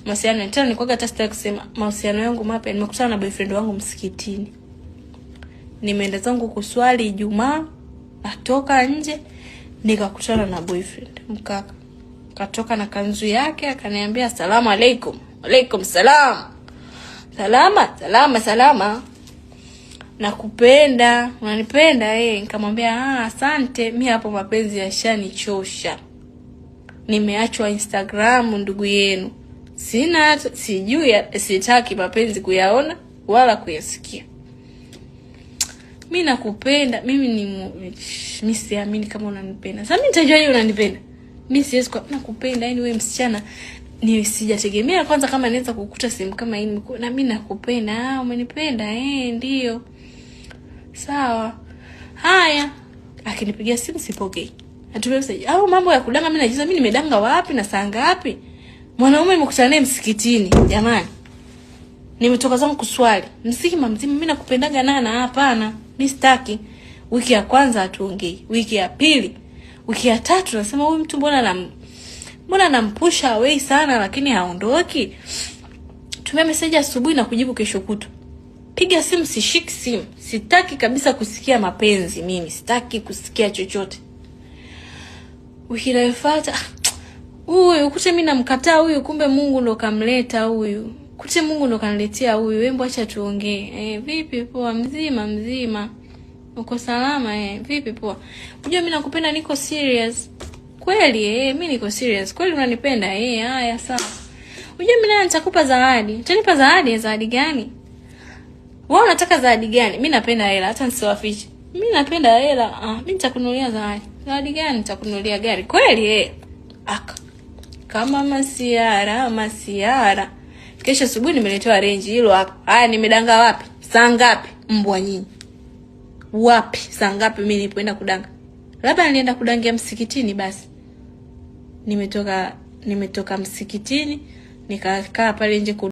mahusiano tena nilikuwa hata sitaki kusema mahusiano yangu mapya. Nimekutana na boyfriend wangu msikitini. Nimeenda zangu kuswali Ijumaa, natoka nje nikakutana na boyfriend mkaka. Katoka na kanzu yake akaniambia asalamu alaykum. Alaykum salam. Salama. Nakupenda, unanipenda nikamwambia asante, mimi hapo mapenzi yashanichosha. Nimeachwa Instagram ndugu yenu. Sitaki mapenzi kuyaona wala kuyasikia. Mimi nakupenda, mimi siamini kama unanipenda. Sasa mimi nitajuaje unanipenda? Mimi siwezi kwa nakupenda, yani wewe msichana ni sijategemea kwanza kama naweza kukuta sehemu kama hii na mimi nakupenda. Umenipenda? Ndio. Sawa. Haya. Akinipigia simu sipokei. Atumia message. Mambo ya kudanga mimi najiuliza mimi nimedanga wapi na saa ngapi? Mwanaume nimekutana naye msikitini, jamani. Nimetoka zangu kuswali. Mzima mimi nakupendaga nana hapana. Mimi sitaki. Wiki ya kwanza hatuongei. Wiki ya pili, wiki ya tatu nasema huyu mtu mbona nampusha away sana lakini haondoki. Tumia message asubuhi na kujibu kesho kutwa. Piga simu sishiki simu. Sitaki kabisa kusikia mapenzi mimi. Sitaki kusikia chochote. Wiki inayofuata huyu ukute mimi namkataa huyu, kumbe Mungu ndo kamleta huyu. Kute Mungu ndo kaniletea huyu. Hebu acha tuongee. Vipi poa? Mzima. Uko salama? Vipi poa? Unajua mimi nakupenda, niko serious. Kweli mimi niko serious. Kweli unanipenda? Haya sawa. Unajua mimi naye nitakupa zawadi. Utanipa zawadi? Zawadi gani? Wewe unataka zawadi gani? Mimi napenda hela, hata nisiwafiche. Mimi napenda hela. Mimi nitakununulia zawadi. Zawadi gani? Nitakununulia gari. Kweli? Kama masiara. Kesho asubuhi nimeletewa range hilo hapo. Haya, nimedanga wapi? Saa ngapi? Mbwa nyinyi. Wapi? Saa ngapi mimi nilipoenda kudanga? Labda nilienda kudangia msikitini basi. Nimetoka msikitini nikakaa pale nje